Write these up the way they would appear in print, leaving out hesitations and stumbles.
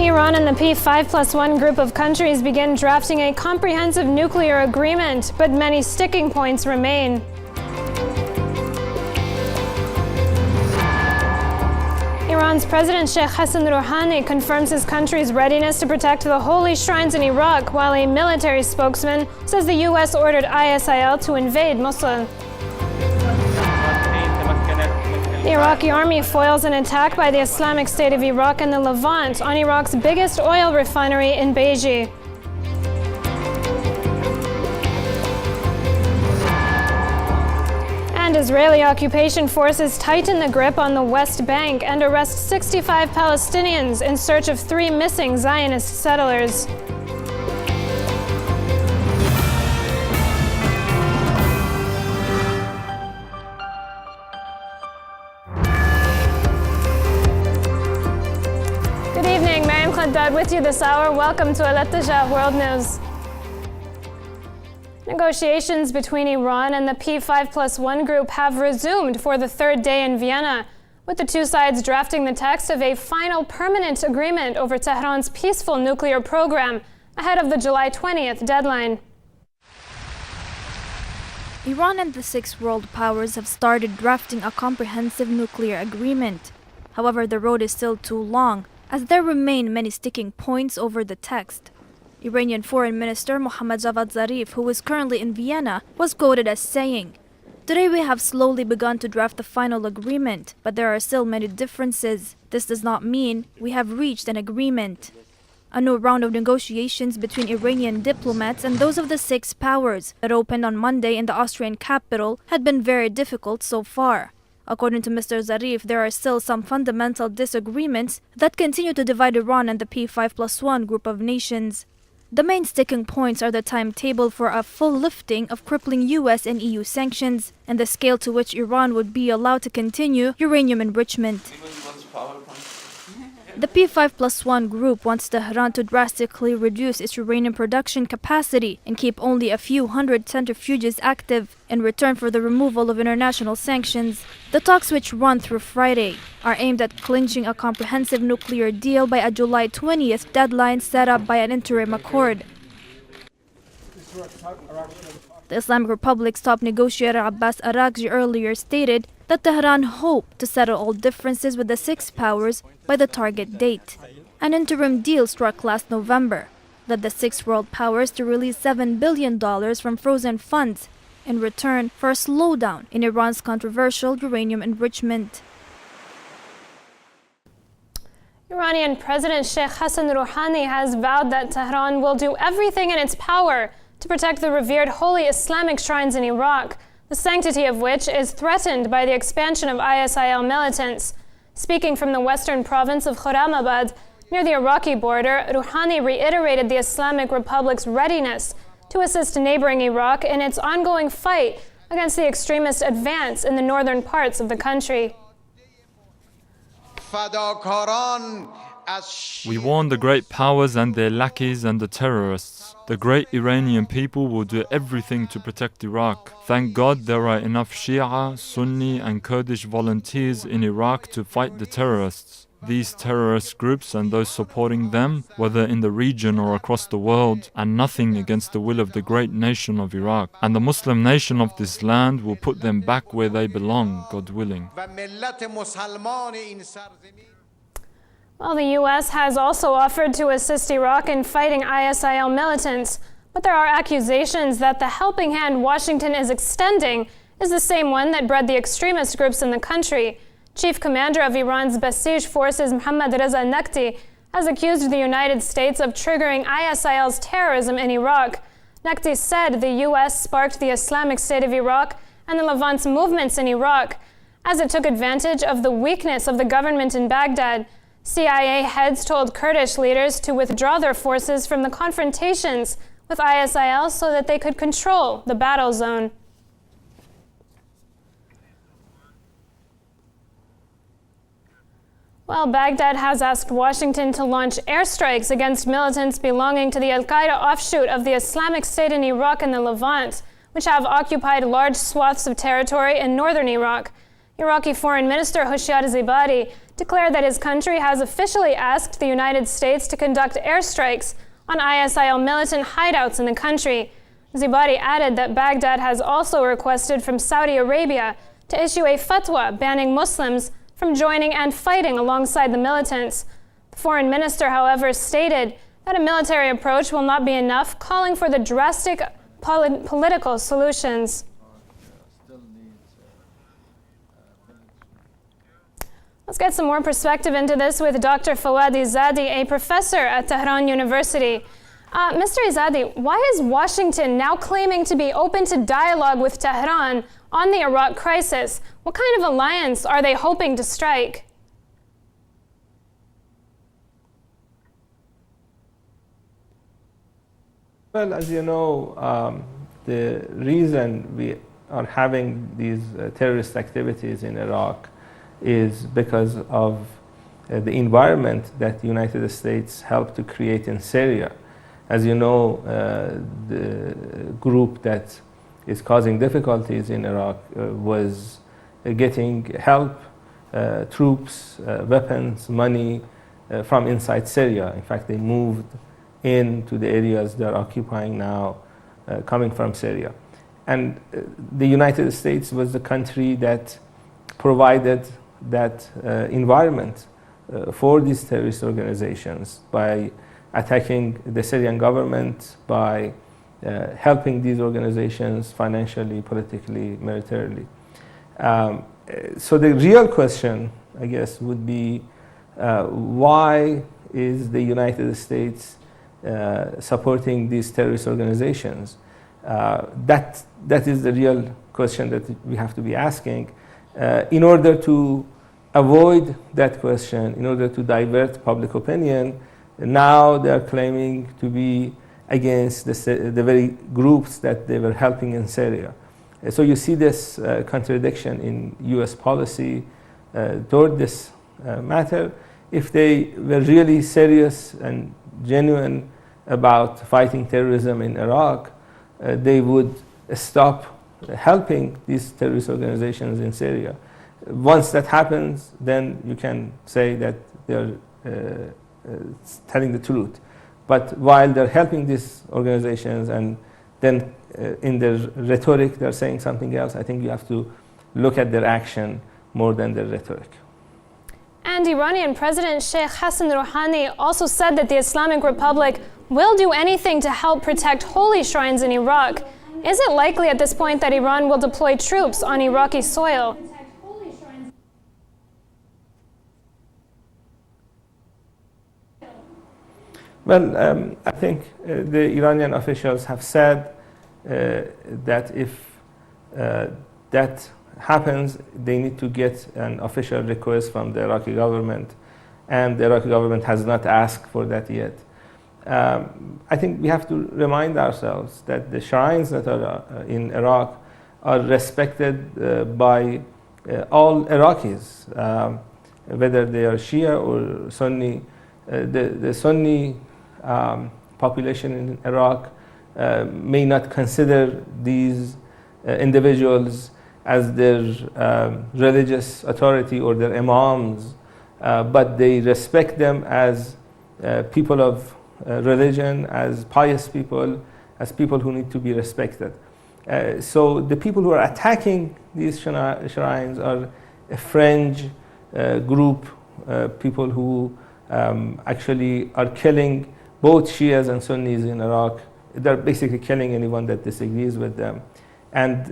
Iran and the P5+1 group of countries begin drafting a comprehensive nuclear agreement, but many sticking points remain. Iran's President Sheikh Hassan Rouhani confirms his country's readiness to protect the holy shrines in Iraq, while a military spokesman says the U.S. ordered ISIL to invade Mosul. The Iraqi army foils an attack by the Islamic State of Iraq in the Levant on Iraq's biggest oil refinery in Beiji. And Israeli occupation forces tighten the grip on the West Bank and arrest 65 Palestinians in search of 3 missing Zionist settlers. Good evening, Mariam Khaddad with you this hour. Welcome to Al-Attijah World News. Negotiations between Iran and the P5+1 group have resumed for the 3rd day in Vienna, with the two sides drafting the text of a final permanent agreement over Tehran's peaceful nuclear program ahead of the July 20th deadline. Iran and the 6 world powers have started drafting a comprehensive nuclear agreement. However, the road is still too long, as there remain many sticking points over the text. Iranian Foreign Minister Mohammad Javad Zarif, who is currently in Vienna, was quoted as saying, "Today we have slowly begun to draft the final agreement, but there are still many differences. This does not mean we have reached an agreement." A new round of negotiations between Iranian diplomats and those of the 6 powers that opened on Monday in the Austrian capital had been very difficult so far. According to Mr. Zarif, there are still some fundamental disagreements that continue to divide Iran and the P5+1 group of nations. The main sticking points are the timetable for a full lifting of crippling US and EU sanctions and the scale to which Iran would be allowed to continue uranium enrichment. The P5+1 group wants Tehran to drastically reduce its uranium production capacity and keep only a few hundred centrifuges active in return for the removal of international sanctions. The talks, which run through Friday, are aimed at clinching a comprehensive nuclear deal by a July 20th deadline set up by an interim accord. The Islamic Republic's top negotiator Abbas Araghchi earlier stated that Tehran hoped to settle all differences with the 6 powers by the target date. An interim deal struck last November led the 6 world powers to release $7 billion from frozen funds in return for a slowdown in Iran's controversial uranium enrichment. Iranian President Sheikh Hassan Rouhani has vowed that Tehran will do everything in its power to protect the revered holy Islamic shrines in Iraq, the sanctity of which is threatened by the expansion of ISIL militants. Speaking from the western province of Khurramabad, near the Iraqi border, Rouhani reiterated the Islamic Republic's readiness to assist neighboring Iraq in its ongoing fight against the extremist advance in the northern parts of the country. We warn the great powers and their lackeys and the terrorists. The great Iranian people will do everything to protect Iraq. Thank God there are enough Shia, Sunni and Kurdish volunteers in Iraq to fight the terrorists. These terrorist groups and those supporting them, whether in the region or across the world, are nothing against the will of the great nation of Iraq. And the Muslim nation of this land will put them back where they belong, God willing. Well, the U.S. has also offered to assist Iraq in fighting ISIL militants, but there are accusations that the helping hand Washington is extending is the same one that bred the extremist groups in the country. Chief Commander of Iran's Basij forces Mohammad Reza Nakhti has accused the United States of triggering ISIL's terrorism in Iraq. Nakhti said the U.S. sparked the Islamic State of Iraq and the Levant's movements in Iraq, as it took advantage of the weakness of the government in Baghdad. CIA heads told Kurdish leaders to withdraw their forces from the confrontations with ISIL so that they could control the battle zone. Well, Baghdad has asked Washington to launch airstrikes against militants belonging to the Al-Qaeda offshoot of the Islamic State in Iraq and the Levant, which have occupied large swaths of territory in northern Iraq. Iraqi Foreign Minister Hoshyar Zebari declared that his country has officially asked the United States to conduct airstrikes on ISIL militant hideouts in the country. Zebari added that Baghdad has also requested from Saudi Arabia to issue a fatwa banning Muslims from joining and fighting alongside the militants. The foreign minister, however, stated that a military approach will not be enough, calling for the drastic political solutions. Let's get some more perspective into this with Dr. Fawad Izadi, a professor at Tehran University. Mr. Izadi, why is Washington now claiming to be open to dialogue with Tehran on the Iraq crisis? What kind of alliance are they hoping to strike? Well, as you know, the reason we are having these terrorist activities in Iraq is because of the environment that the United States helped to create in Syria. As you know, the group that is causing difficulties in Iraq was getting help, troops, weapons, money from inside Syria. In fact, they moved into the areas they're occupying now, coming from Syria. And the United States was the country that provided that environment for these terrorist organizations by attacking the Syrian government, by helping these organizations financially, politically, militarily. So the real question, I guess, would be why is the United States supporting these terrorist organizations? That is the real question that we have to be asking. In order to avoid that question, in order to divert public opinion, now they are claiming to be against the very groups that they were helping in Syria. So you see this contradiction in US policy toward this matter. If they were really serious and genuine about fighting terrorism in Iraq, they would stop helping these terrorist organizations in Syria. Once that happens, then you can say that they're telling the truth. But while they're helping these organizations and then in their rhetoric they're saying something else, I think you have to look at their action more than their rhetoric. And Iranian President Sheikh Hassan Rouhani also said that the Islamic Republic will do anything to help protect holy shrines in Iraq. Is it likely at this point that Iran will deploy troops on Iraqi soil? Well, I think the Iranian officials have said that if that happens, they need to get an official request from the Iraqi government, and the Iraqi government has not asked for that yet. I think we have to remind ourselves that the shrines that are in Iraq are respected by all Iraqis, whether they are Shia or Sunni. The Sunni population in Iraq may not consider these individuals as their religious authority or their imams, but they respect them as people of religion, as pious people, as people who need to be respected. So the people who are attacking these shrines are a fringe group, people who actually are killing both Shias and Sunnis in Iraq. They're basically killing anyone that disagrees with them. And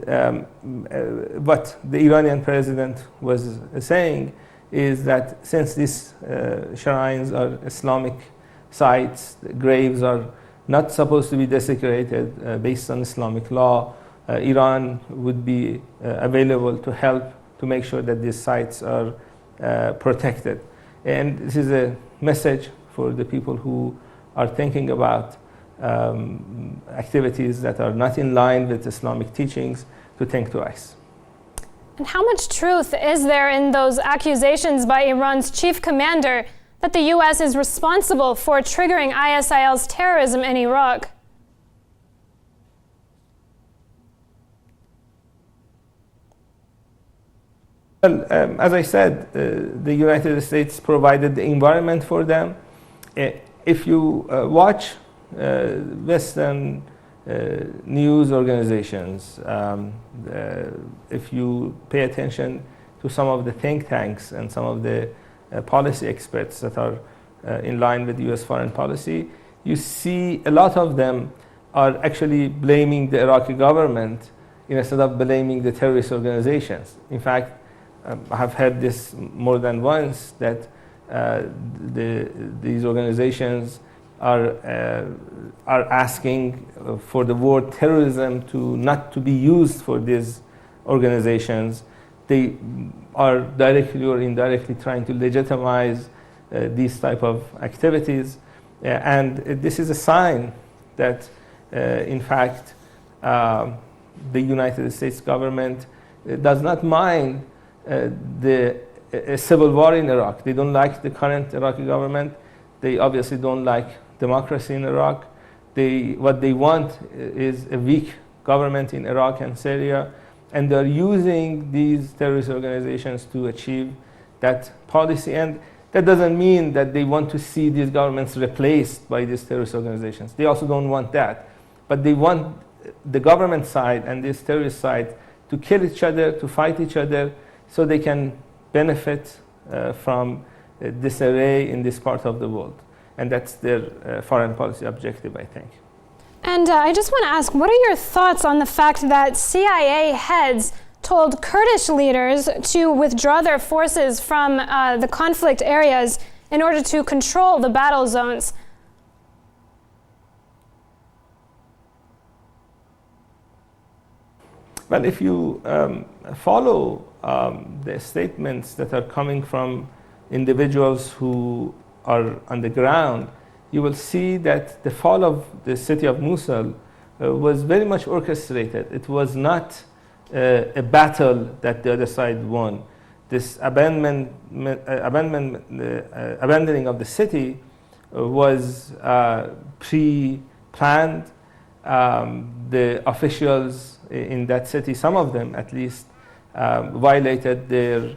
what the Iranian president was saying is that since these shrines are Islamic sites, the graves are not supposed to be desecrated based on Islamic law, Iran would be available to help to make sure that these sites are protected. And this is a message for the people who are thinking about activities that are not in line with Islamic teachings to think twice. And how much truth is there in those accusations by Iran's chief commander that the U.S. is responsible for triggering ISIL's terrorism in Iraq? Well, as I said, the United States provided the environment for them. If you watch Western news organizations, if you pay attention to some of the think tanks and some of the policy experts that are in line with US foreign policy, you see a lot of them are actually blaming the Iraqi government instead of blaming the terrorist organizations. In fact, I have heard this more than once, that these organizations are asking for the word terrorism not to be used for these organizations. They are directly or indirectly trying to legitimize these type of activities. And this is a sign that, in fact, the United States government does not mind the civil war in Iraq. They don't like the current Iraqi government. They obviously don't like democracy in Iraq. What they want is a weak government in Iraq and Syria, and they're using these terrorist organizations to achieve that policy. And that doesn't mean that they want to see these governments replaced by these terrorist organizations. They also don't want that. But they want the government side and this terrorist side to kill each other, to fight each other, so they can benefit from disarray in this part of the world. And that's their foreign policy objective, I think. And I just want to ask, what are your thoughts on the fact that CIA heads told Kurdish leaders to withdraw their forces from the conflict areas in order to control the battle zones? But if you follow the statements that are coming from individuals who are on the ground, you will see that the fall of the city of Mosul was very much orchestrated. It was not a battle that the other side won. This abandoning of the city was pre-planned. The officials in that city, some of them at least, violated their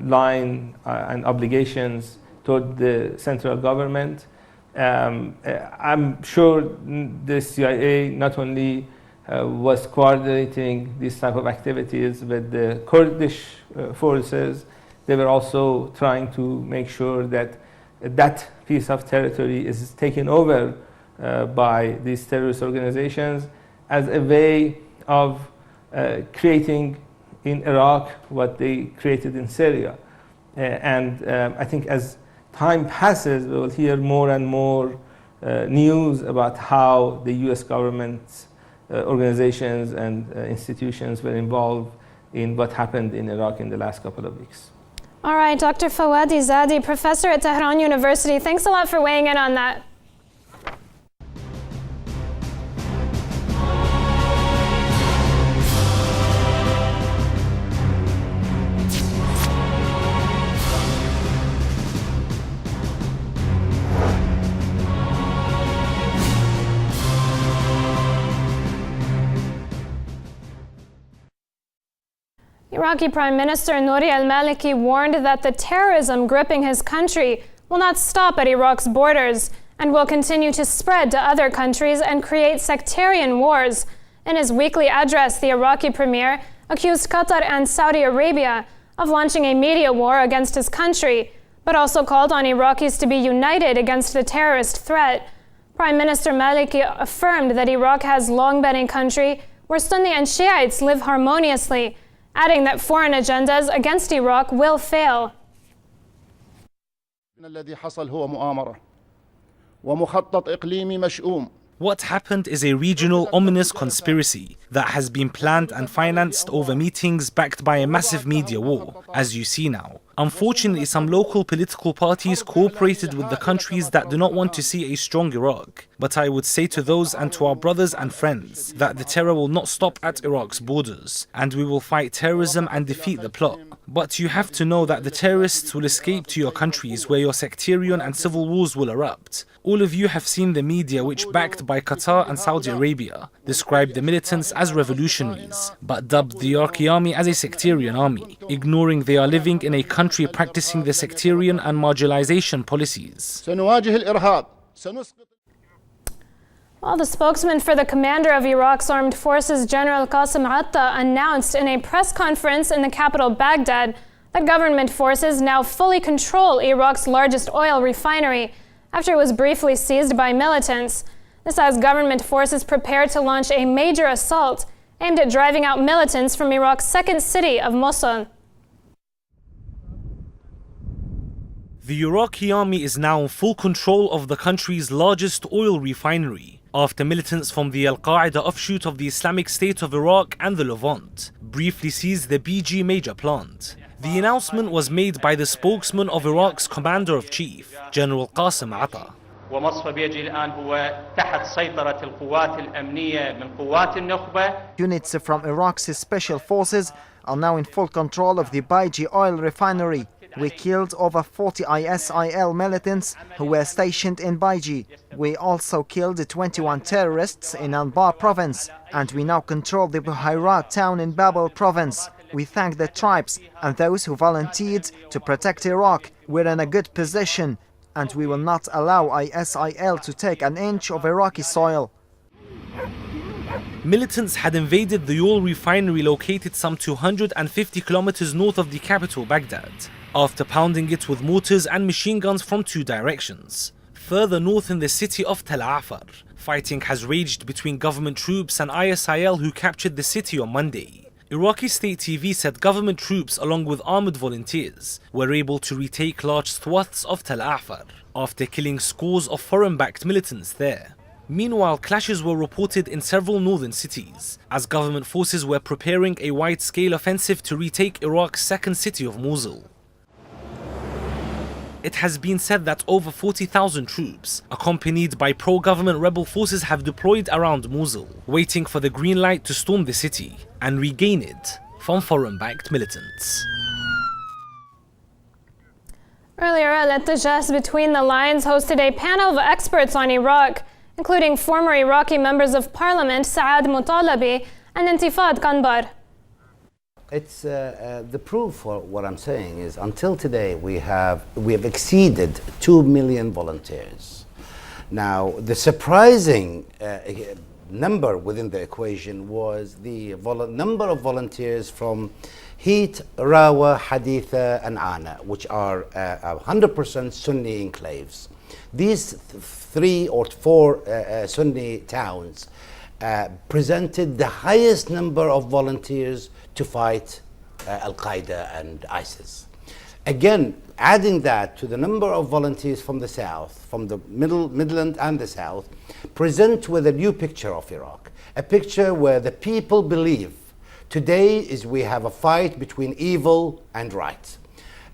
line and obligations toward the central government. I'm sure the CIA not only was coordinating these type of activities with the Kurdish forces, they were also trying to make sure that that piece of territory is taken over by these terrorist organizations as a way of creating in Iraq what they created in Syria. And I think as time passes, we will hear more and more news about how the US government's organizations and institutions were involved in what happened in Iraq in the last couple of weeks. All right, Dr. Fawadi Zadi, professor at Tehran University, thanks a lot for weighing in on that. Iraqi Prime Minister Nouri al-Maliki warned that the terrorism gripping his country will not stop at Iraq's borders and will continue to spread to other countries and create sectarian wars. In his weekly address, the Iraqi premier accused Qatar and Saudi Arabia of launching a media war against his country, but also called on Iraqis to be united against the terrorist threat. Prime Minister Maliki affirmed that Iraq has long been a country where Sunni and Shiites live harmoniously, adding that foreign agendas against Iraq will fail. الذي حصل هو مؤامرة ومخطط إقليمي مشؤوم. What happened is a regional ominous conspiracy that has been planned and financed over meetings backed by a massive media war, as you see now. Unfortunately, some local political parties cooperated with the countries that do not want to see a strong Iraq. But I would say to those and to our brothers and friends that the terror will not stop at Iraq's borders, and we will fight terrorism and defeat the plot. But you have to know that the terrorists will escape to your countries where your sectarian and civil wars will erupt. All of you have seen the media which, backed by Qatar and Saudi Arabia, described the militants as revolutionaries, but dubbed the Iraqi army as a sectarian army, ignoring they are living in a country practicing the sectarian and marginalization policies. سنواجه الإرهاب سنسقط. Well, the spokesman for the commander of Iraq's armed forces, General Qasim Atta, announced in a press conference in the capital Baghdad that government forces now fully control Iraq's largest oil refinery after it was briefly seized by militants. This as government forces prepare to launch a major assault aimed at driving out militants from Iraq's second city of Mosul. The Iraqi army is now in full control of the country's largest oil refinery after militants from the Al-Qaeda offshoot of the Islamic State of Iraq and the Levant briefly seized the BG major plant. The announcement was made by the spokesman of Iraq's Commander-in-Chief, General Qasim Atta. ومصفى بيجي الآن هو تحت سيطرة القوات الأمنية من قوات النخبة. Units from Iraq's special forces are now in full control of the Baiji oil refinery. We killed over 40 ISIL militants who were stationed in Baiji. We also killed 21 terrorists in Anbar province, and we now control the Buhayrat town in Babel province. We thank the tribes and those who volunteered to protect Iraq. We're in a good position, and we will not allow ISIL to take an inch of Iraqi soil. Militants had invaded the oil refinery located some 250 kilometers north of the capital, Baghdad, after pounding it with mortars and machine guns from two directions. Further north in the city of Tel Afar, fighting has raged between government troops and ISIL who captured the city on Monday. Iraqi state TV said government troops along with armed volunteers were able to retake large swaths of Tel Afar after killing scores of foreign-backed militants there. Meanwhile, clashes were reported in several northern cities as government forces were preparing a wide-scale offensive to retake Iraq's second city of Mosul. It has been said that over 40,000 troops, accompanied by pro-government rebel forces, have deployed around Mosul, waiting for the green light to storm the city and regain it from foreign-backed militants. Earlier, Al-Ittijah Between the Lines hosted a panel of experts on Iraq, including former Iraqi members of parliament Saad Mutalabi and Intifad Kanbar. It's the proof for what I'm saying is until today we have exceeded 2 million volunteers. Now the surprising number within the equation was the number of volunteers from Heat, Rawa, Haditha and Ana, which are 100% Sunni enclaves. These 3 or 4 Sunni towns presented the highest number of volunteers to fight Al-Qaeda and ISIS. Again, adding that to the number of volunteers from the south, from the Midland and the south, present with a new picture of Iraq. A picture where the people believe today is we have a fight between evil and right.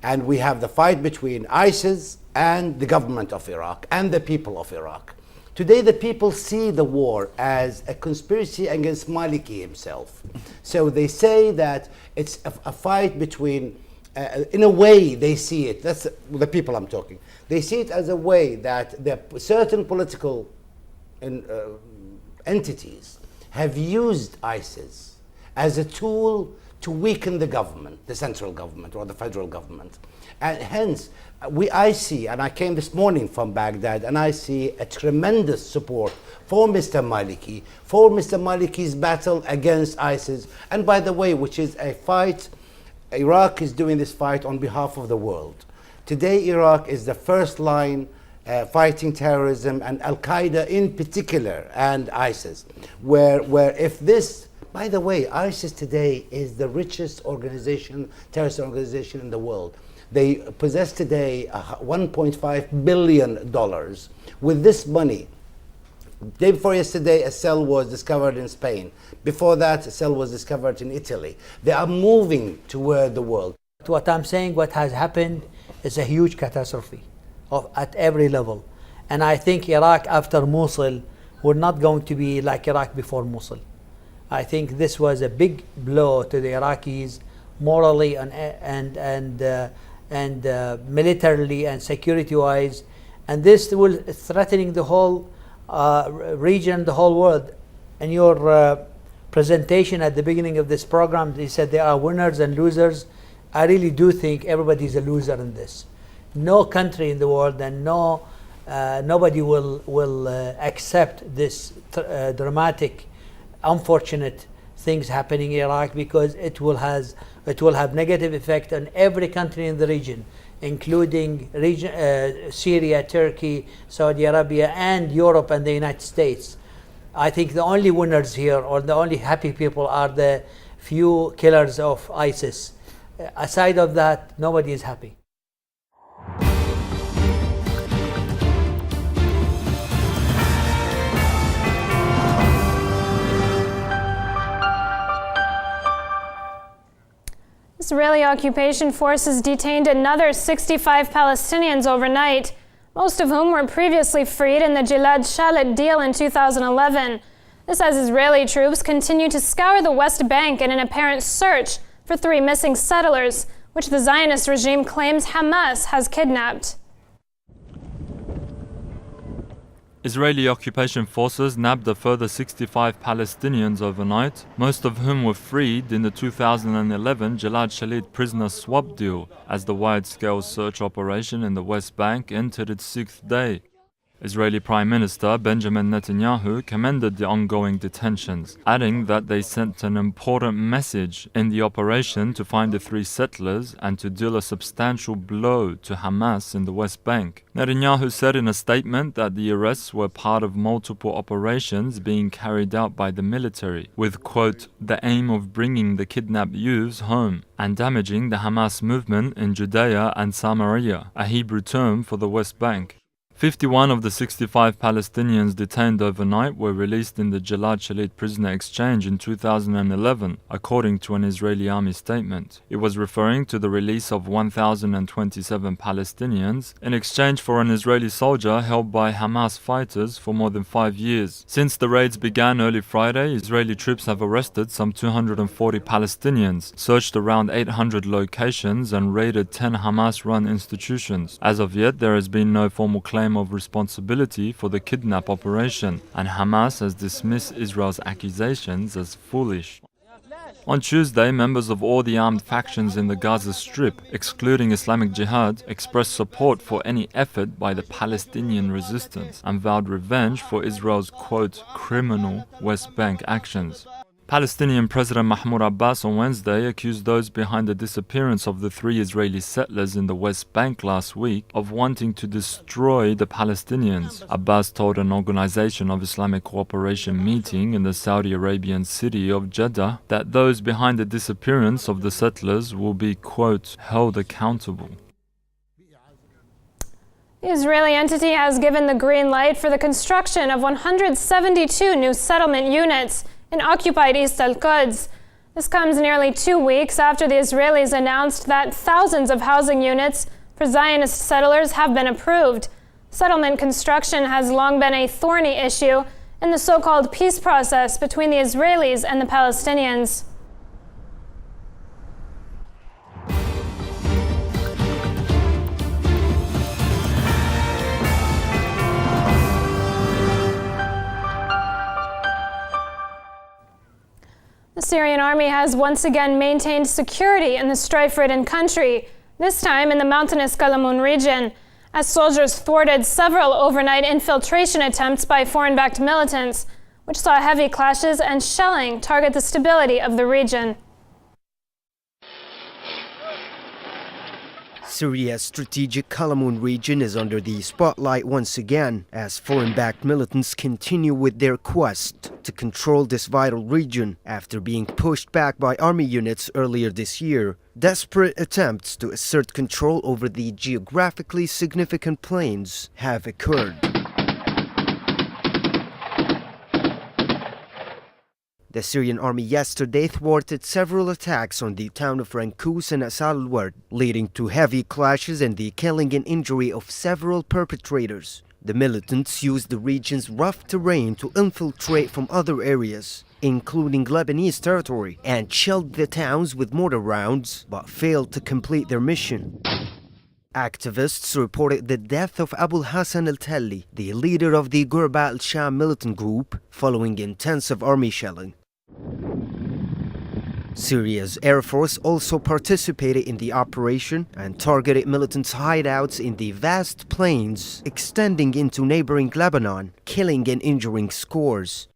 And we have the fight between ISIS and the government of Iraq and the people of Iraq. Today the people see the war as a conspiracy against Maliki himself. So they say that it's a fight between, in a way they see it, that's the people I'm talking, they see it as a way that the certain political entities have used ISIS as a tool to weaken the government, the central government or the federal government. And hence, I see, and I came this morning from Baghdad, and I see a tremendous support for Mr. Maliki, for Mr. Maliki's battle against ISIS. And by the way, which is a fight, Iraq is doing this fight on behalf of the world. Today, Iraq is the first line fighting terrorism and Al-Qaeda in particular, and ISIS, where if this, by the way, ISIS today is the richest organization, terrorist organization in the world. They possess today $1.5 billion. With this money, day before yesterday, a cell was discovered in Spain. Before that, a cell was discovered in Italy. They are moving toward the world. What I'm saying, what has happened is a huge catastrophe at every level. And I think Iraq after Mosul, we're not going to be like Iraq before Mosul. I think this was a big blow to the Iraqis morally and militarily and security-wise, and this will threatening the whole region, the whole world. In your presentation at the beginning of this program, they said there are winners and losers. I really do think everybody is a loser in this. No country in the world and nobody will accept this dramatic, unfortunate things happening in Iraq, because it will have negative effect on every country in the region, including Syria, Turkey, Saudi Arabia, and Europe and the United States. I think the only winners here, or the only happy people, are the few killers of ISIS. Aside of that, nobody is happy. Israeli occupation forces detained another 65 Palestinians overnight, most of whom were previously freed in the Gilad Shalit deal in 2011. This as Israeli troops continue to scour the West Bank in an apparent search for 3 missing settlers, which the Zionist regime claims Hamas has kidnapped. Israeli occupation forces nabbed a further 65 Palestinians overnight, most of whom were freed in the 2011 Gilad Shalit prisoner swap deal, as the wide-scale search operation in the West Bank entered its 6th day. Israeli Prime Minister Benjamin Netanyahu commended the ongoing detentions, adding that they sent an important message in the operation to find the 3 settlers and to deal a substantial blow to Hamas in the West Bank. Netanyahu said in a statement that the arrests were part of multiple operations being carried out by the military, with, quote, the aim of bringing the kidnapped youths home and damaging the Hamas movement in Judea and Samaria, a Hebrew term for the West Bank. 51 of the 65 Palestinians detained overnight were released in the Gilad Shalit prisoner exchange in 2011, according to an Israeli army statement. It was referring to the release of 1,027 Palestinians in exchange for an Israeli soldier held by Hamas fighters for more than 5 years. Since the raids began early Friday, Israeli troops have arrested some 240 Palestinians, searched around 800 locations, and raided 10 Hamas-run institutions. As of yet, there has been no formal claim of responsibility for the kidnap operation, and Hamas has dismissed Israel's accusations as foolish. On Tuesday, members of all the armed factions in the Gaza Strip, excluding Islamic Jihad, expressed support for any effort by the Palestinian resistance and vowed revenge for Israel's, quote, criminal West Bank actions. Palestinian President Mahmoud Abbas on Wednesday accused those behind the disappearance of the 3 Israeli settlers in the West Bank last week of wanting to destroy the Palestinians. Abbas told an Organization of Islamic Cooperation meeting in the Saudi Arabian city of Jeddah that those behind the disappearance of the settlers will be, quote, held accountable. The Israeli entity has given the green light for the construction of 172 new settlement units in occupied East al-Quds. This comes nearly 2 weeks after the Israelis announced that thousands of housing units for Zionist settlers have been approved. Settlement construction has long been a thorny issue in the so-called peace process between the Israelis and the Palestinians. The Syrian army has once again maintained security in the strife-ridden country, this time in the mountainous Qalamun region, as soldiers thwarted several overnight infiltration attempts by foreign-backed militants, which saw heavy clashes and shelling target the stability of the region. Syria's strategic Qalamun region is under the spotlight once again as foreign-backed militants continue with their quest to control this vital region after being pushed back by army units earlier this year. Desperate attempts to assert control over the geographically significant plains have occurred. The Syrian army yesterday thwarted several attacks on the town of Rankous and Asal al-Ward, leading to heavy clashes and the killing and injury of several perpetrators. The militants used the region's rough terrain to infiltrate from other areas. including Lebanese territory, and shelled the towns with mortar rounds, but failed to complete their mission. Activists reported the death of Abu Hassan al-Talli, the leader of the Ghurba al-Sham militant group, following intensive army shelling. Syria's Air Force also participated in the operation and targeted militants' hideouts in the vast plains extending into neighboring Lebanon, killing and injuring scores.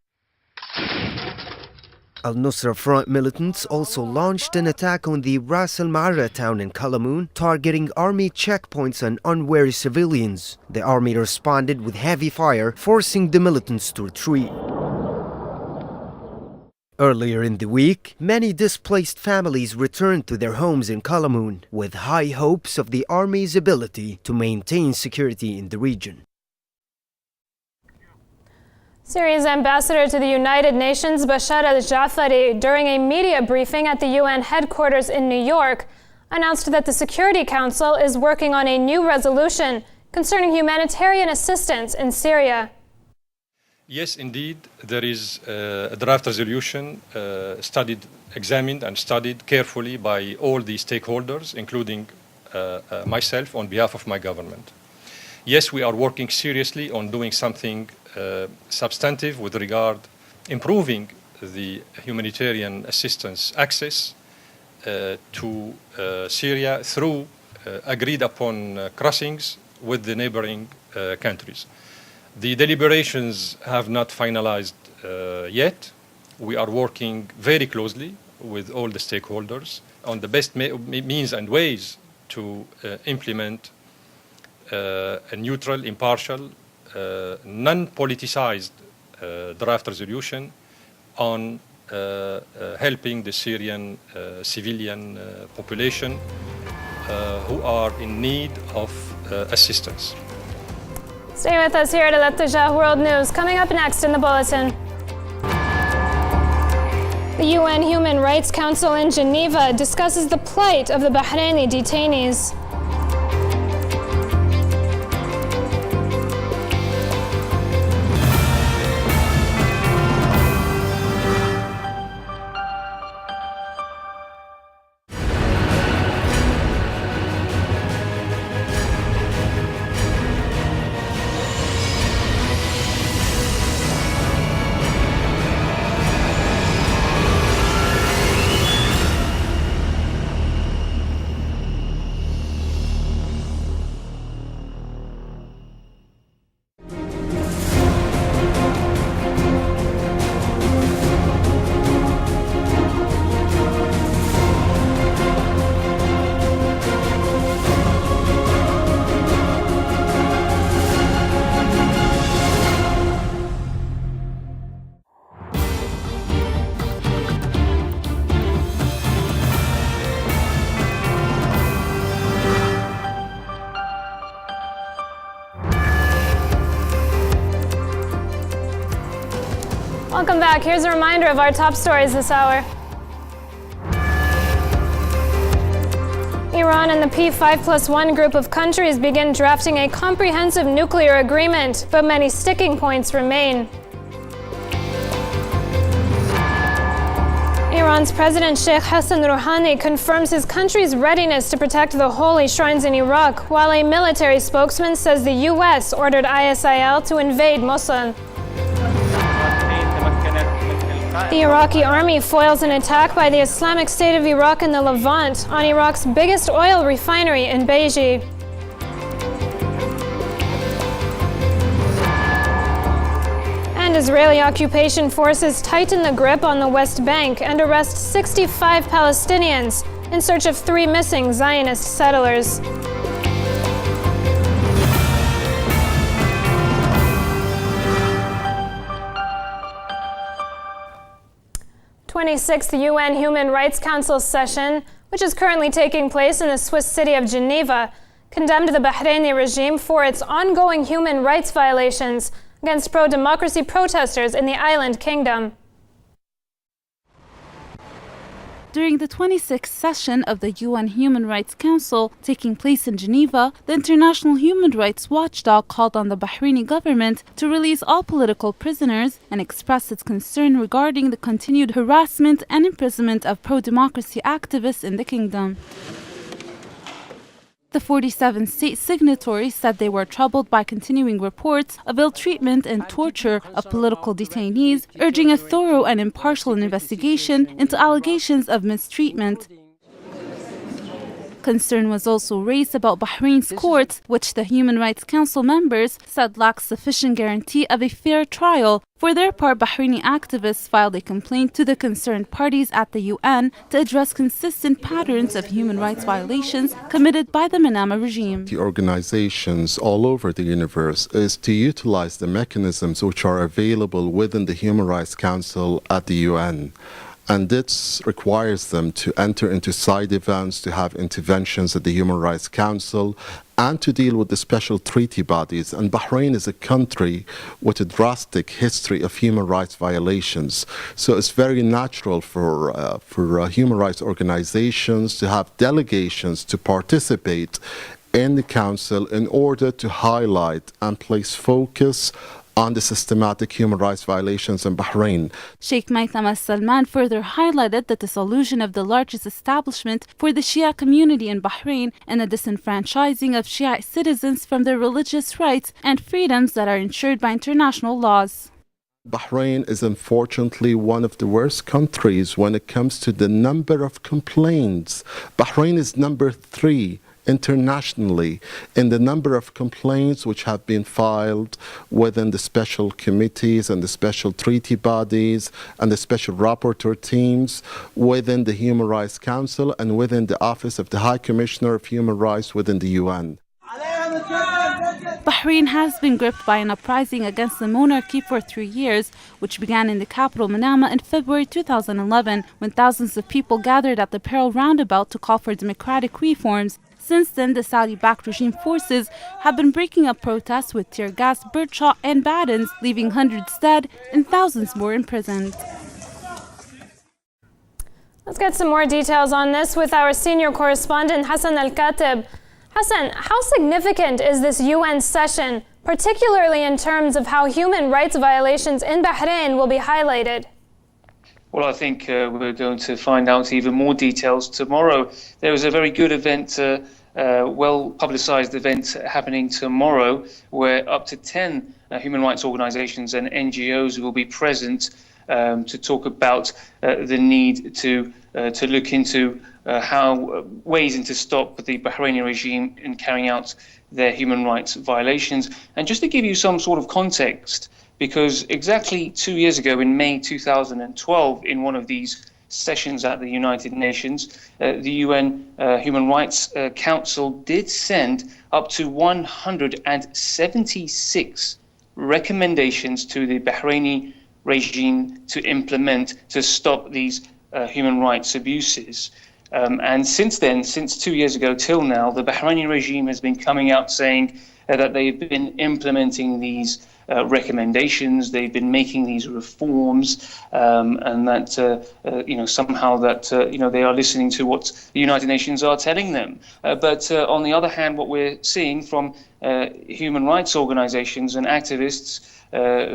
Al-Nusra Front militants also launched an attack on the Ras al-Ma'arra town in Kalamoun, targeting army checkpoints and unwary civilians. The army responded with heavy fire, forcing the militants to retreat. Earlier in the week, many displaced families returned to their homes in Kalamoun, with high hopes of the army's ability to maintain security in the region. Syria's ambassador to the United Nations, Bashar al-Jafari, during a media briefing at the UN headquarters in New York, announced that the Security Council is working on a new resolution concerning humanitarian assistance in Syria. Yes, indeed, there is a draft resolution examined and studied carefully by all the stakeholders, including myself on behalf of my government. Yes, we are working seriously on doing something substantive with regard improving the humanitarian assistance access to Syria through agreed upon crossings with the neighboring countries. The deliberations have not finalized yet. We are working very closely with all the stakeholders on the best means and ways to implement a neutral, impartial, non-politicized draft resolution on helping the Syrian civilian population who are in need of assistance. Stay with us here at Al-Ittijah World News. Coming up next in the Bulletin. The UN Human Rights Council in Geneva discusses the plight of the Bahraini detainees. Welcome back. Here's a reminder of our top stories this hour. Iran and the P5+1 group of countries begin drafting a comprehensive nuclear agreement, but many sticking points remain. Iran's President Sheikh Hassan Rouhani confirms his country's readiness to protect the holy shrines in Iraq, while a military spokesman says the U.S. ordered ISIL to invade Mosul. The Iraqi army foils an attack by the Islamic State of Iraq in the Levant on Iraq's biggest oil refinery in Beiji. And Israeli occupation forces tighten the grip on the West Bank and arrest 65 Palestinians in search of 3 missing Zionist settlers. 26th UN Human Rights Council session, which is currently taking place in the Swiss city of Geneva, condemned the Bahraini regime for its ongoing human rights violations against pro-democracy protesters in the island kingdom. During the 26th session of the UN Human Rights Council taking place in Geneva, the International Human Rights Watchdog called on the Bahraini government to release all political prisoners and expressed its concern regarding the continued harassment and imprisonment of pro-democracy activists in the kingdom. The 47 state signatories said they were troubled by continuing reports of ill treatment and torture of political detainees, urging a thorough and impartial investigation into allegations of mistreatment. Concern was also raised about Bahrain's courts, which the Human Rights Council members said lacked sufficient guarantee of a fair trial. For their part, Bahraini activists filed a complaint to the concerned parties at the UN to address consistent patterns of human rights violations committed by the Manama regime. The organizations all over the universe is to utilize the mechanisms which are available within the Human Rights Council at the UN. And this requires them to enter into side events, to have interventions at the Human Rights Council, and to deal with the special treaty bodies. And Bahrain is a country with a drastic history of human rights violations. So it's very natural for human rights organizations to have delegations to participate in the council in order to highlight and place focus on the systematic human rights violations in Bahrain. Sheikh Maitham al-Salman further highlighted the dissolution of the largest establishment for the Shia community in Bahrain and the disenfranchising of Shiite citizens from their religious rights and freedoms that are ensured by international laws. Bahrain is unfortunately one of the worst countries when it comes to the number of complaints. Bahrain is number 3 internationally in the number of complaints which have been filed within the special committees and the special treaty bodies and the special rapporteur teams within the Human Rights Council and within the Office of the High Commissioner of Human Rights within the UN. Bahrain has been gripped by an uprising against the monarchy for 3 years, which began in the capital Manama in February 2011, when thousands of people gathered at the Pearl Roundabout to call for democratic reforms. Since then, the Saudi-backed regime forces have been breaking up protests with tear gas, birdshot, and batons, leaving hundreds dead and thousands more imprisoned. Let's get some more details on this with our senior correspondent, Hassan Al-Katib. Hassan, how significant is this UN session, particularly in terms of how human rights violations in Bahrain will be highlighted? Well, I think we're going to find out even more details tomorrow. There is a very good event, well-publicized event happening tomorrow, where up to 10 human rights organizations and NGOs will be present to talk about the need to look into how ways to stop the Bahraini regime in carrying out their human rights violations. And just to give you some sort of context, because exactly 2 years ago, in May 2012, in one of these sessions at the United Nations, the UN Human Rights Council did send up to 176 recommendations to the Bahraini regime to implement to stop these human rights abuses. And since then, since 2 years ago till now, the Bahraini regime has been coming out saying that they've been implementing these recommendations, they've been making these reforms, and that somehow that they are listening to what the United Nations are telling them. But on the other hand, what we're seeing from human rights organizations and activists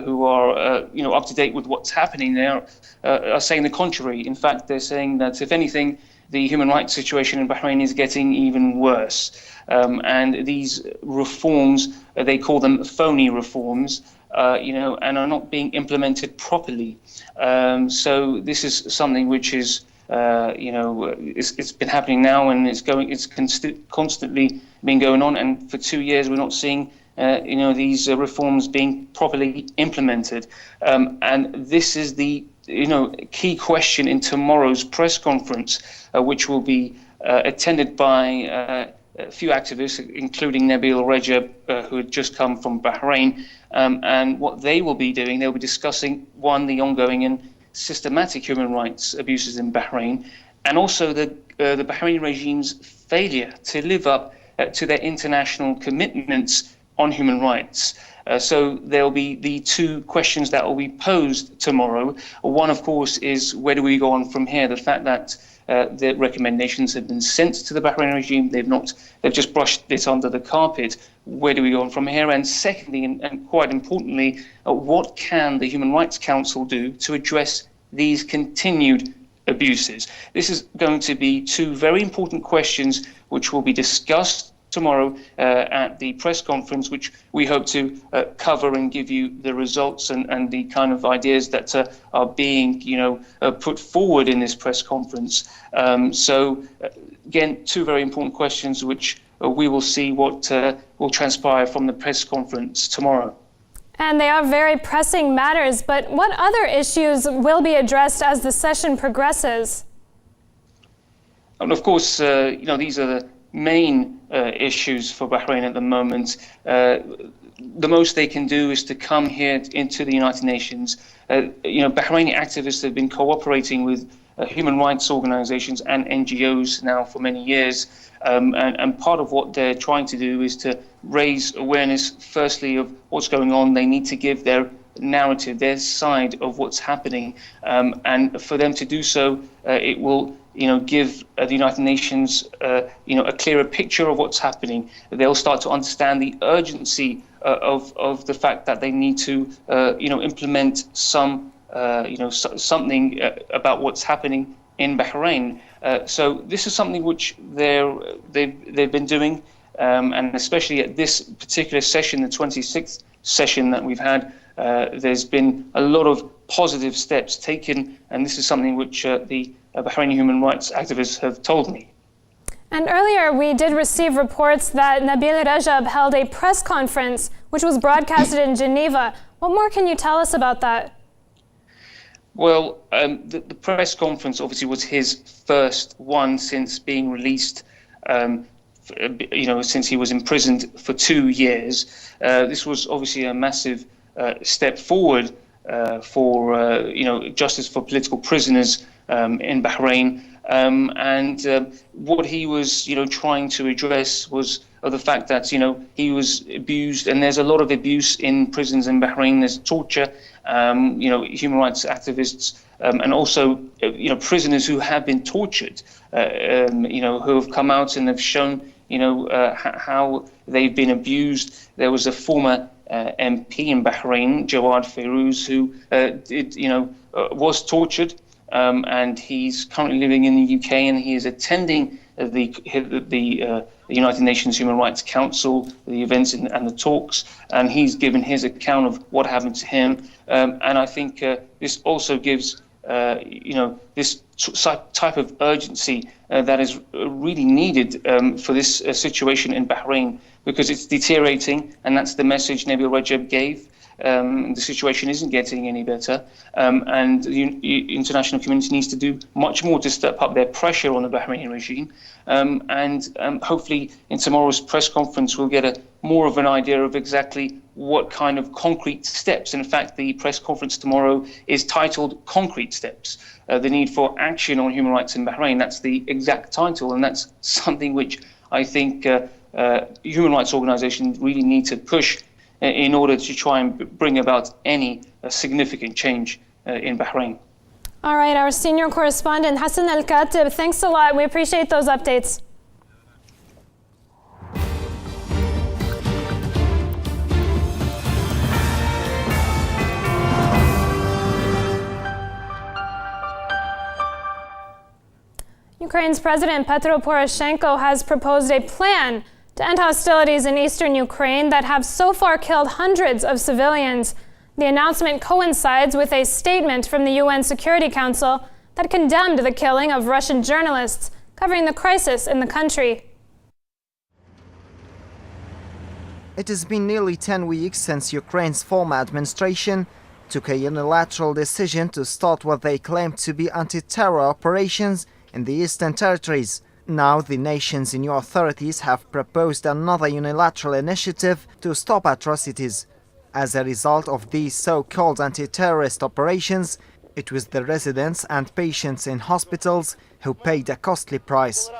who are up to date with what's happening there are saying the contrary. In fact, they're saying that if anything, the human rights situation in Bahrain is getting even worse. And these reforms, they call them phony reforms, and are not being implemented properly. So this is something which is, it's been happening now, and it's constantly been going on. And for 2 years, we're not seeing, these reforms being properly implemented. And this is the, key question in tomorrow's press conference, which will be attended by a few activists, including Nabil Rajab, who had just come from Bahrain. And what they will be doing, they'll be discussing, one, the ongoing and systematic human rights abuses in Bahrain, and also the Bahraini regime's failure to live up to their international commitments on human rights. So there'll be the two questions that will be posed tomorrow. One, of course, is where do we go on from here? The fact that the recommendations have been sent to the Bahraini regime, they've just brushed this under the carpet. Where do we go on from here? And secondly, and quite importantly, what can the Human Rights Council do to address these continued abuses? This is going to be two very important questions which will be discussed tomorrow at the press conference, which we hope to cover and give you the results and the kind of ideas that are being, put forward in this press conference. So, again, two very important questions which we will see what will transpire from the press conference tomorrow. And they are very pressing matters, but what other issues will be addressed as the session progresses? And of course, these are the main issues for Bahrain at the moment. The most they can do is to come here into the United Nations. Bahraini activists have been cooperating with human rights organizations and NGOs now for many years. And part of what they're trying to do is to raise awareness, firstly, of what's going on. They need to give their narrative, their side of what's happening. And for them to do so, it will give the United Nations, a clearer picture of what's happening. They'll start to understand the urgency of the fact that they need to, implement something about what's happening in Bahrain. So this is something which they've been doing, and especially at this particular session, the 26th session that we've had, there's been a lot of positive steps taken, and this is something which the Bahraini human rights activists have told me. And earlier we did receive reports that Nabil Rajab held a press conference which was broadcasted in Geneva. What more can you tell us about that? Well, the press conference obviously was his first one since being released, since he was imprisoned for 2 years. This was obviously a massive step forward for justice for political prisoners in Bahrain, and what he was trying to address was the fact that he was abused, and there's a lot of abuse in prisons in Bahrain. There's torture, human rights activists, and also prisoners who have been tortured, who have come out and have shown how they've been abused. There was a former MP in Bahrain, Jawad Fayrouz, who was tortured, and he's currently living in the UK, and he is attending the United Nations Human Rights Council, the events and the talks, and he's given his account of what happened to him. And I think this also gives this type of urgency that is really needed for this situation in Bahrain, because it's deteriorating, and that's the message Nabil Rajab gave. The situation isn't getting any better, and the international community needs to do much more to step up their pressure on the Bahraini regime. And hopefully in tomorrow's press conference we'll get more of an idea of exactly what kind of concrete steps. In fact, the press conference tomorrow is titled Concrete Steps, the need for action on human rights in Bahrain. That's the exact title, and that's something which I think human rights organizations really need to push in order to try and bring about any significant change in Bahrain. All right, our senior correspondent Hassan Al-Katib, thanks a lot. We appreciate those updates. Ukraine's President Petro Poroshenko has proposed a plan to end hostilities in eastern Ukraine that have so far killed hundreds of civilians. The announcement coincides with a statement from the UN Security Council that condemned the killing of Russian journalists covering the crisis in the country. It has been nearly 10 weeks since Ukraine's former administration took a unilateral decision to start what they claimed to be anti-terror operations in the Eastern Territories. Now the nation's new authorities have proposed another unilateral initiative to stop atrocities. As a result of these so-called anti-terrorist operations, it was the residents and patients in hospitals who paid a costly price.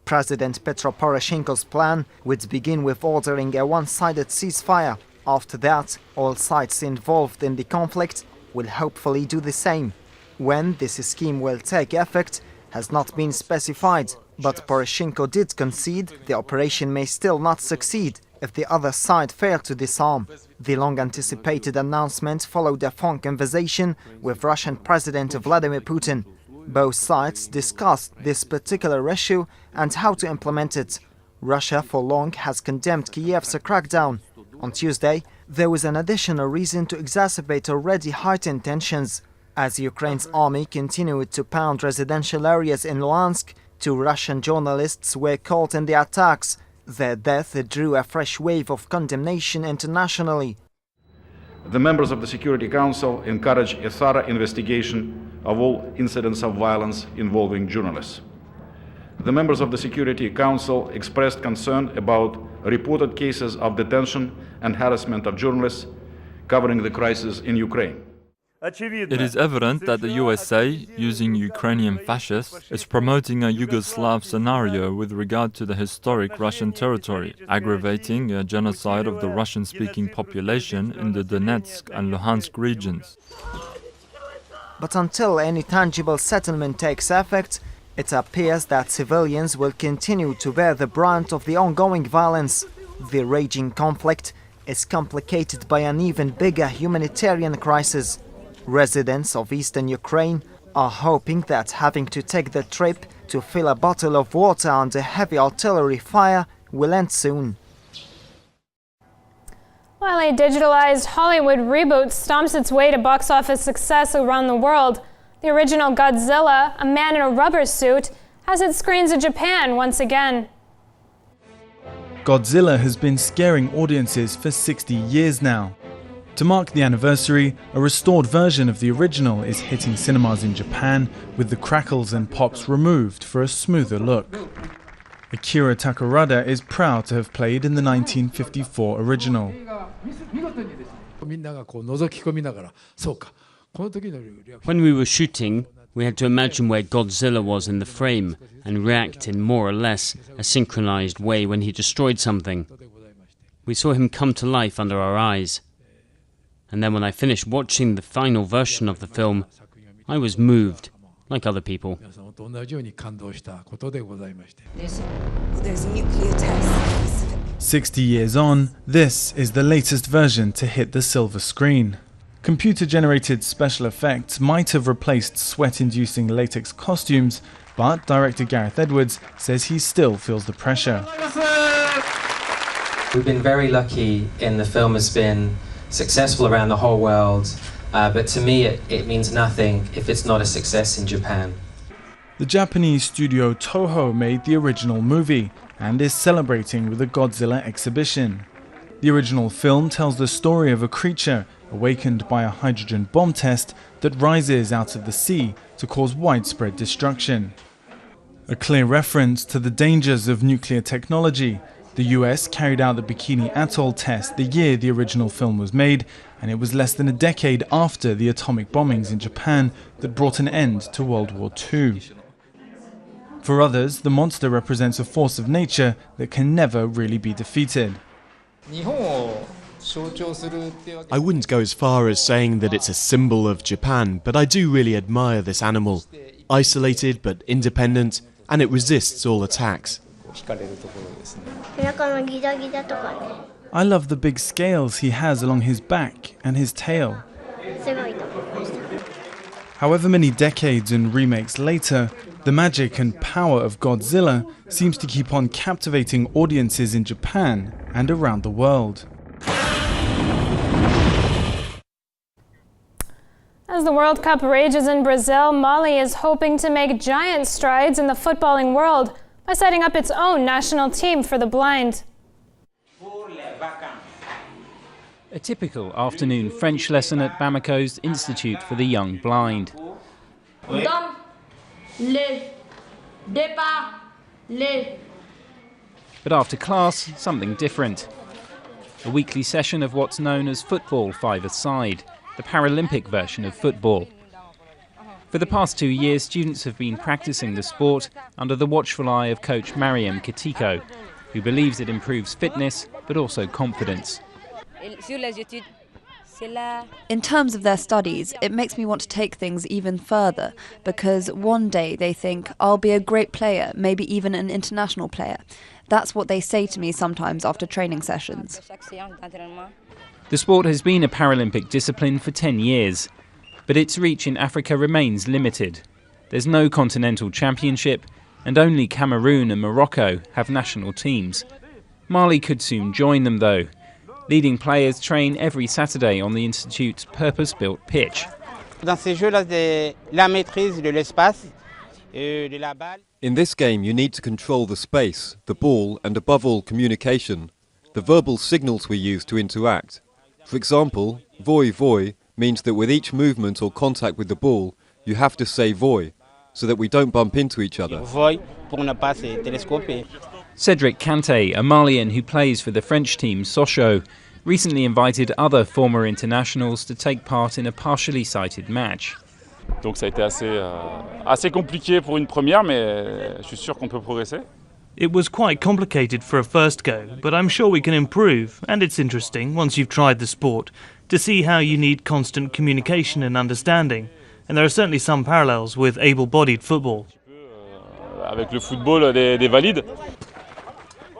President Petro Poroshenko's plan would begin with ordering a one-sided ceasefire. After that, all sides involved in the conflict will hopefully do the same. When this scheme will take effect has not been specified, but Poroshenko did concede the operation may still not succeed if the other side failed to disarm. The long-anticipated announcement followed a phone conversation with Russian President Vladimir Putin. Both sides discussed this particular issue and how to implement it. Russia for long has condemned Kiev's crackdown. On Tuesday, there was an additional reason to exacerbate already heightened tensions. As Ukraine's army continued to pound residential areas in Luhansk, 2 Russian journalists were caught in the attacks. Their death drew a fresh wave of condemnation internationally. The members of the Security Council encourage a thorough investigation of all incidents of violence involving journalists. The members of the Security Council expressed concern about reported cases of detention and harassment of journalists covering the crisis in Ukraine. It is evident that the USA, using Ukrainian fascists, is promoting a Yugoslav scenario with regard to the historic Russian territory, aggravating a genocide of the Russian-speaking population in the Donetsk and Luhansk regions. But until any tangible settlement takes effect, it appears that civilians will continue to bear the brunt of the ongoing violence. The raging conflict is complicated by an even bigger humanitarian crisis. Residents of eastern Ukraine are hoping that having to take the trip to fill a bottle of water under heavy artillery fire will end soon. While a digitalized Hollywood reboot stomps its way to box office success around the world, the original Godzilla, a man in a rubber suit, has hit screens in Japan once again. Godzilla has been scaring audiences for 60 years now. To mark the anniversary, a restored version of the original is hitting cinemas in Japan with the crackles and pops removed for a smoother look. Akira Takarada is proud to have played in the 1954 original. When we were shooting, we had to imagine where Godzilla was in the frame and react in more or less a synchronized way when he destroyed something. We saw him come to life under our eyes. And then when I finished watching the final version of the film, I was moved, like other people. There's nuclear tests. 60 years on, this is the latest version to hit the silver screen. Computer-generated special effects might have replaced sweat-inducing latex costumes, but director Gareth Edwards says he still feels the pressure. We've been very lucky in the film has been successful around the whole world, but to me it means nothing if it's not a success in Japan. The Japanese studio Toho made the original movie and is celebrating with a Godzilla exhibition. The original film tells the story of a creature awakened by a hydrogen bomb test that rises out of the sea to cause widespread destruction. A clear reference to the dangers of nuclear technology. The US carried out the Bikini Atoll test the year the original film was made, and it was less than a decade after the atomic bombings in Japan that brought an end to World War II. For others, the monster represents a force of nature that can never really be defeated. I wouldn't go as far as saying that it's a symbol of Japan, but I do really admire this animal. Isolated but independent, and it resists all attacks. I love the big scales he has along his back and his tail. However many decades and remakes later, the magic and power of Godzilla seems to keep on captivating audiences in Japan and around the world. As the World Cup rages in Brazil, Mali is hoping to make giant strides in the footballing world by setting up its own national team for the blind. A typical afternoon French lesson at Bamako's Institute for the Young Blind. But after class, something different. A weekly session of what's known as football five-a-side, the Paralympic version of football. For the past 2 years, students have been practicing the sport under the watchful eye of coach Mariam Katiko, who believes it improves fitness but also confidence. In terms of their studies, it makes me want to take things even further, because one day they think, I'll be a great player, maybe even an international player. That's what they say to me sometimes after training sessions. The sport has been a Paralympic discipline for 10 years, but its reach in Africa remains limited. There's no continental championship, and only Cameroon and Morocco have national teams. Mali could soon join them though. Leading players train every Saturday on the Institute's purpose-built pitch. In this game you need to control the space, the ball and above all communication, the verbal signals we use to interact. For example, voy voy means that with each movement or contact with the ball you have to say voy, so that we don't bump into each other. Cedric Kanté, a Malian who plays for the French team Sochaux, recently invited other former internationals to take part in a partially sighted match. Donc ça a été assez compliqué pour une première, mais je suis sûr qu'on peut progresser. It was quite complicated for a first go, but I'm sure we can improve, and it's interesting, once you've tried the sport, to see how you need constant communication and understanding, and there are certainly some parallels with able-bodied football. Avec le football des valides.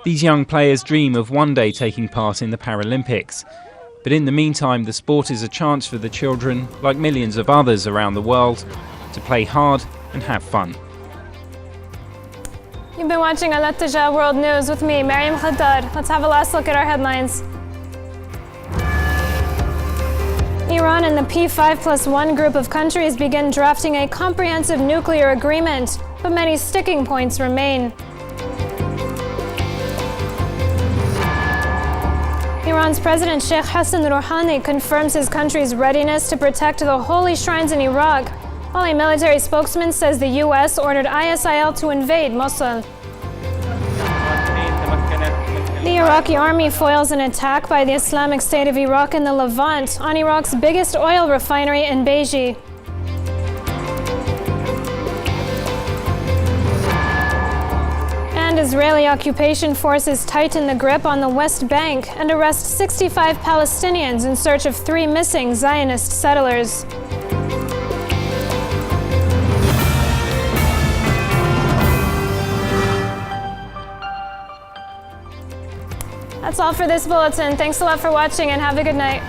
These young players dream of one day taking part in the Paralympics. But in the meantime, the sport is a chance for the children, like millions of others around the world, to play hard and have fun. You've been watching Al-Attija World News with me, Mariam Khaddad. Let's have a last look at our headlines. Iran and the P5+1 group of countries begin drafting a comprehensive nuclear agreement, but many sticking points remain. Iran's President Sheikh Hassan Rouhani confirms his country's readiness to protect the holy shrines in Iraq, while a military spokesman says the U.S. ordered ISIL to invade Mosul. The Iraqi army foils an attack by the Islamic State of Iraq in the Levant on Iraq's biggest oil refinery in Beji. And Israeli occupation forces tighten the grip on the West Bank and arrest 65 Palestinians in search of 3 missing Zionist settlers. That's all for this bulletin. Thanks a lot for watching and have a good night.